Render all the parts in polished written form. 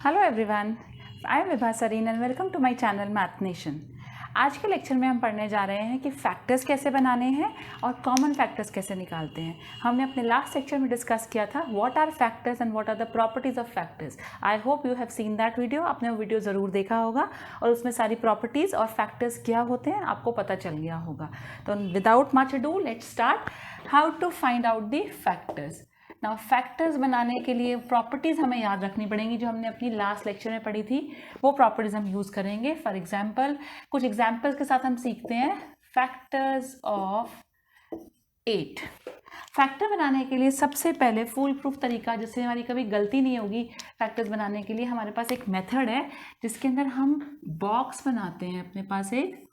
Hello everyone, I am Vibha Sareen and welcome to my channel math nation. आज के lecture में हम पढ़ने जा रहे हैं कि फैक्टर्स कैसे बनाने हैं और कॉमन फैक्टर्स कैसे निकालते हैं। हमने अपने लास्ट लेक्चर में डिस्कस किया था what are factors and what are the properties of factors. I hope you have seen that video. आपने वो वीडियो ज़रूर देखा होगा और उसमें सारी प्रॉपर्टीज़ और फैक्टर्स क्या होते हैं आपको पता चल गया होगा। तो without much ado let's start how to find out the factors. Now factors बनाने के लिए प्रॉपर्टीज़ हमें याद रखनी पड़ेंगी जो हमने अपनी लास्ट लेक्चर में पढ़ी थी। वो प्रॉपर्टीज़ हम यूज़ करेंगे। फॉर एग्जांपल कुछ एग्जांपल्स के साथ हम सीखते हैं फैक्टर्स ऑफ 8। फैक्टर बनाने के लिए सबसे पहले फुल प्रूफ तरीका जिससे हमारी कभी गलती नहीं होगी फैक्टर्स बनाने के लिए, हमारे पास एक मेथड है जिसके अंदर हम बॉक्स बनाते हैं अपने पास एक,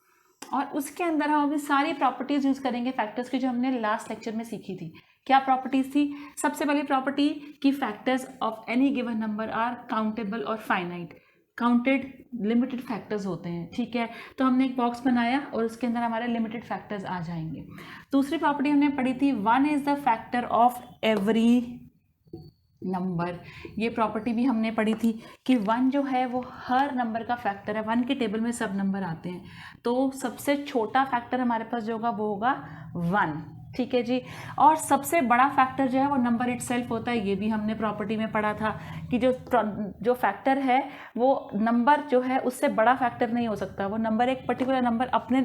और उसके अंदर हम अभी सारी प्रॉपर्टीज़ यूज़ करेंगे फैक्टर्स की जो हमने लास्ट लेक्चर में सीखी थी। क्या प्रॉपर्टीज़ थी? सबसे पहली प्रॉपर्टी कि factors of any given number are countable और फाइनाइट। काउंटेड लिमिटेड फैक्टर्स होते हैं, ठीक है। तो हमने एक बॉक्स बनाया और उसके अंदर हमारे लिमिटेड फैक्टर्स आ जाएंगे। दूसरी प्रॉपर्टी हमने पढ़ी थी one is the factor of every number. ये प्रॉपर्टी भी हमने पढ़ी थी कि वन जो है वो हर नंबर का फैक्टर है। वन के टेबल में सब नंबर आते हैं, तो सबसे छोटा फैक्टर हमारे पास जो होगा वो होगा वन, ठीक है जी। और सबसे बड़ा फैक्टर जो है वो नंबर इटसेल्फ होता है। ये भी हमने प्रॉपर्टी में पढ़ा था कि जो फैक्टर है वो नंबर जो है उससे बड़ा फैक्टर नहीं हो सकता। वो नंबर एक पर्टिकुलर नंबर अपने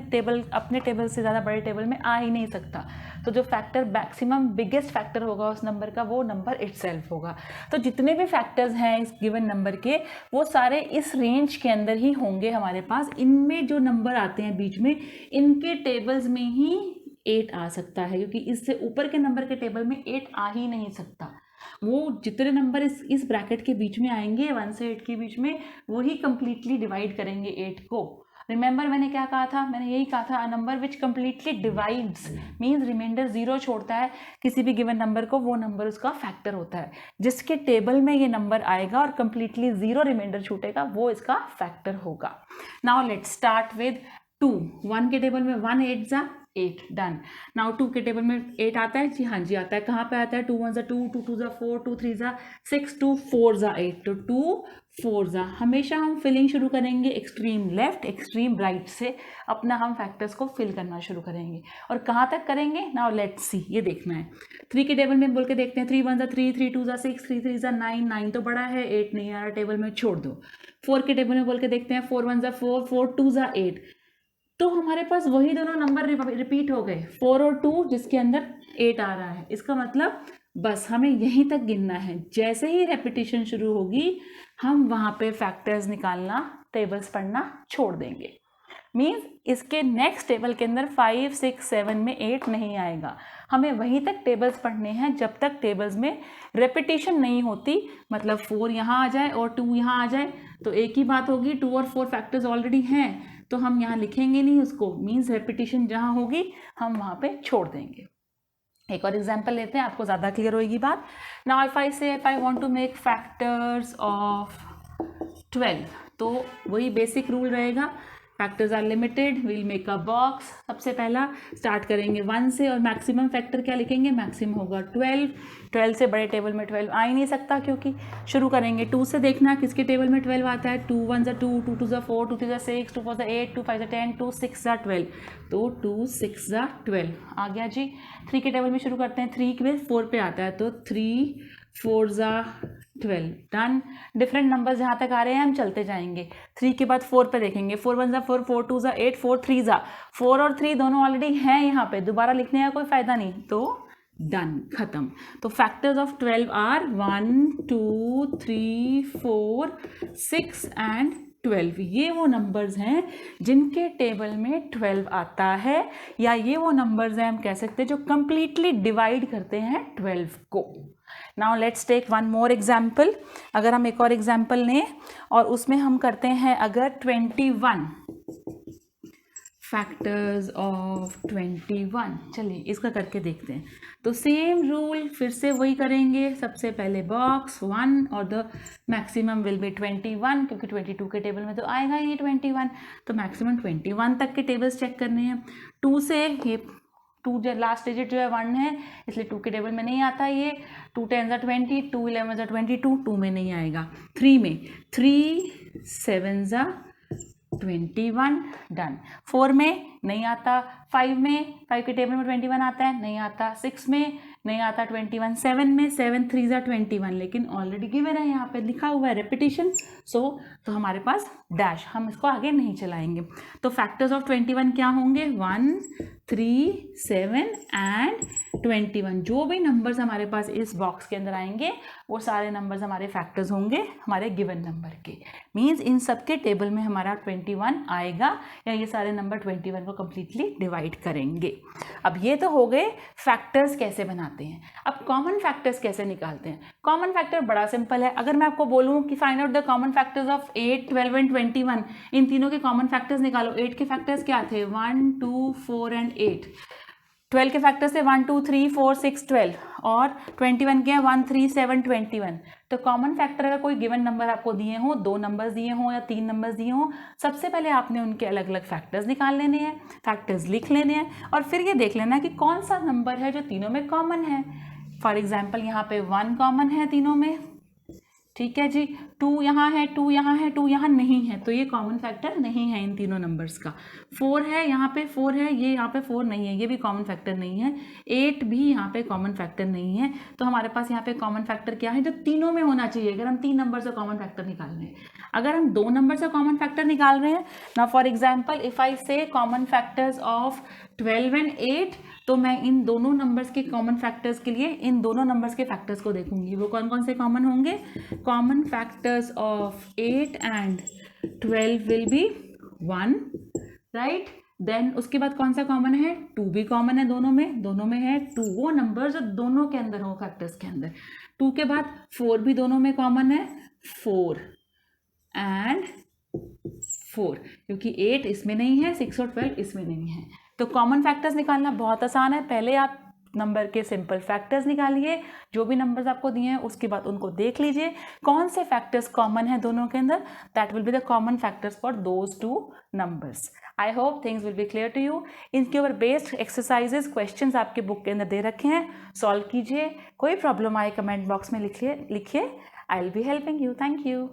टेबल से ज़्यादा बड़े टेबल में आ ही नहीं सकता। तो जो फैक्टर मैक्सिमम बिगेस्ट फैक्टर होगा उस नंबर का वो नंबर इटसेल्फ होगा। तो जितने भी फैक्टर्स हैं इस गिवन नंबर के वो सारे इस रेंज के अंदर ही होंगे हमारे पास। इनमें जो नंबर आते हैं बीच में इनके टेबल्स में ही 8 आ सकता है, क्योंकि इससे ऊपर के नंबर के टेबल में 8 आ ही नहीं सकता। वो जितने नंबर इस ब्रैकेट के बीच में आएंगे 1 से 8 के बीच में वही कंप्लीटली डिवाइड करेंगे 8 को। रिमेंबर मैंने क्या कहा था? मैंने यही कहा था a number which completely divides means remainder 0 छोड़ता है किसी भी गिवन नंबर को, वो नंबर उसका फैक्टर होता है। जिसके टेबल में ये नंबर आएगा और कंप्लीटली 0 रिमाइंडर छूटेगा वो इसका फैक्टर होगा। Now let's start with 2। 1 के टेबल में 1 8 जा 8 डन। नाउ 2 के टेबल में 8 आता है जी, हाँ जी आता है। कहाँ पे आता है? 2 1 जा 2, 2 2 जा 4, 2 3 जा 6, 2 4 जा 8। तो 2 4 जा हमेशा हम फिलिंग शुरू करेंगे एक्सट्रीम लेफ्ट एक्सट्रीम राइट से अपना हम फैक्टर्स को फिल करना शुरू करेंगे। और कहाँ तक करेंगे? नाउ लेट्स सी, ये देखना है। 3 के टेबल में बोल के देखते हैं। 3 1 जा 3, 3 2 जा 6, 3 3 जा 9, 9 तो बड़ा है, 8 नहीं आ रहा टेबल में, छोड़ दो। 4 के टेबल में बोल के देखते हैं। 4 1 जा 4, 4 2 जा 8। तो हमारे पास वही दोनों नंबर रिपीट हो गए 4 और 2 जिसके अंदर 8 आ रहा है। इसका मतलब बस हमें यहीं तक गिनना है। जैसे ही रेपिटेशन शुरू होगी हम वहाँ पे फैक्टर्स निकालना, टेबल्स पढ़ना छोड़ देंगे। मीन्स इसके नेक्स्ट टेबल के अंदर 5 6 7 में 8 नहीं आएगा। हमें वहीं तक टेबल्स पढ़ने हैं जब तक टेबल्स में रेपिटेशन नहीं होती। मतलब 4 यहाँ आ जाए और 2 यहाँ आ जाए तो एक ही बात होगी। 2 और 4 फैक्टर्स ऑलरेडी हैं तो हम यहाँ लिखेंगे नहीं उसको। मीन्स रेपिटेशन जहाँ होगी हम वहाँ पे छोड़ देंगे। एक और एग्जाम्पल लेते हैं, आपको ज़्यादा क्लियर होगी बात। Now if I want to make factors of 12, तो वही बेसिक रूल रहेगा। Factors are limited, we'll make a box. सबसे पहला स्टार्ट करेंगे 1 से और मैक्सिमम फैक्टर क्या लिखेंगे? मैक्सिमम होगा 12। 12 से बड़े टेबल में 12 आ ही नहीं सकता, क्योंकि शुरू करेंगे 2 से। देखना किसके टेबल में 12 आता है। 2 1 जा 2, 2 2 जा 4, 2 3 जा 6, 2 4 जा 8, 2 5 जा 10, 2 6 जा 12। तो 2 6 जा 12 आ गया जी। 3 के टेबल में शुरू करते हैं। 3 के 4 पे आता है तो 3 4 जा 12 डन। डिफरेंट नंबर्स जहाँ तक आ रहे हैं हम चलते जाएंगे। 3 के बाद 4 पे देखेंगे। 4 1 जा 4, 4 2 जा 8, 4 3 जा 4 और 3 दोनों ऑलरेडी हैं यहाँ पे, दोबारा लिखने का कोई फायदा नहीं, तो डन, खत्म। तो फैक्टर्स ऑफ 12 आर 1 2 3 4 6 एंड 12। ये वो नंबर्स हैं जिनके टेबल में 12 आता है, या ये वो नंबर्स हैं हम कह सकते हैं जो कंप्लीटली डिवाइड करते हैं 12 को। Now let's take one more example. अगर हम एक और एग्जाम्पल लें और उसमें हम करते हैं अगर 21 फैक्टर्स ऑफ 21, चलिए इसका करके देखते हैं। तो सेम रूल फिर से वही करेंगे। सबसे पहले बॉक्स 1 और द मैक्सिमम विल बी 21, क्योंकि 22 के टेबल में तो आएगा ही 21, तो मैक्सिमम 21 तक के टेबल्स चेक करने हैं। 2 से ये 2 लास्ट डिजिट जो है 1 है, इसलिए 2 के टेबल में नहीं आता ये। 2 10 20, 2 11 22, 2 में नहीं आएगा। 3 में 3 7 21, डन। 4 में नहीं आता। 5 में 5 के टेबल में 21 आता है, नहीं आता। 6 में नहीं आता 21। 7 में 7 3 21, लेकिन ऑलरेडी गिवन है, यहाँ पे लिखा हुआ है रेपिटेशन, तो हमारे पास डैश, हम इसको आगे नहीं चलाएंगे। तो फैक्टर्स ऑफ 21 क्या होंगे? 1 3 7 एंड 21। जो भी नंबर्स हमारे पास इस बॉक्स के अंदर आएंगे वो सारे नंबर्स हमारे फैक्टर्स होंगे हमारे गिवन नंबर के। मीन्स इन सबके टेबल में हमारा 21 आएगा, या ये सारे नंबर 21 को कम्प्लीटली डिवाइड करेंगे। अब ये तो हो गए फैक्टर्स कैसे बनाते हैं। अब कॉमन फैक्टर्स कैसे निकालते हैं? कॉमन फैक्टर बड़ा सिंपल है। अगर मैं आपको बोलूँ कि find out the common factors of 8 12 and 21, इन तीनों के कॉमन फैक्टर्स निकालो। 8 के फैक्टर्स क्या थे? 1 2 4 एंड 8। 12 के फैक्टर्स थे 1 2 3 4 6 12, और 21 के हैं 1 3 7 21। तो कॉमन फैक्टर अगर कोई गिवन नंबर आपको दिए हों, 2 नंबर्स दिए हों या 3 नंबर्स दिए हों, सबसे पहले आपने उनके अलग अलग फैक्टर्स निकाल लेने हैं, फैक्टर्स लिख लेने हैं, और फिर ये देख लेना है कि कौन सा नंबर है जो तीनों में कॉमन है। फॉर एग्जाम्पल यहाँ पे 1 कॉमन है तीनों में, ठीक है जी। 2 यहाँ है, 2 यहाँ है, 2 यहाँ नहीं है, तो ये कॉमन फैक्टर नहीं है इन तीनों नंबर्स का। 4 है, यहाँ पे 4 है, ये यहाँ पे 4 नहीं है, ये भी कॉमन फैक्टर नहीं है। 8 भी यहाँ पे कॉमन फैक्टर नहीं है। तो हमारे पास यहाँ पे कॉमन फैक्टर क्या है? जो तीनों में होना चाहिए। अगर हम 3 नंबर से कॉमन फैक्टर निकाल रहे हैं, अगर हम 2 नंबर से कॉमन फैक्टर निकाल रहे हैं ना, फॉर एग्जाम्पल इफ आई से कॉमन फैक्टर्स ऑफ 12 एंड 8, तो मैं इन दोनों नंबर्स के कॉमन फैक्टर्स के लिए इन दोनों नंबर्स के फैक्टर्स को देखूंगी। वो कौन कौन से कॉमन होंगे? Common factors of 8 and 12 will be 1, right. Then उसके बाद कौन सा कॉमन है? 2 भी कॉमन है दोनों में है 2। वो नंबर जो दोनों के अंदर हो, फैक्टर्स के अंदर। 2 के बाद 4 भी दोनों में कॉमन है, 4 एंड 4, क्योंकि 8 इसमें नहीं है, 6 और 12 इसमें नहीं है। तो कॉमन फैक्टर्स निकालना बहुत आसान है। पहले आप नंबर के सिंपल फैक्टर्स निकालिए, जो भी नंबर्स आपको दिए हैं, उसके बाद उनको देख लीजिए कौन से फैक्टर्स कॉमन है दोनों के अंदर। That will be the common factors for those 2 numbers. I hope things will be clear to you. इनके ऊपर बेस्ड एक्सरसाइजेस, क्वेश्चंस आपके बुक के अंदर दे रखे हैं, सॉल्व कीजिए। कोई प्रॉब्लम आए कमेंट बॉक्स में लिखिए। I will be helping you. Thank you.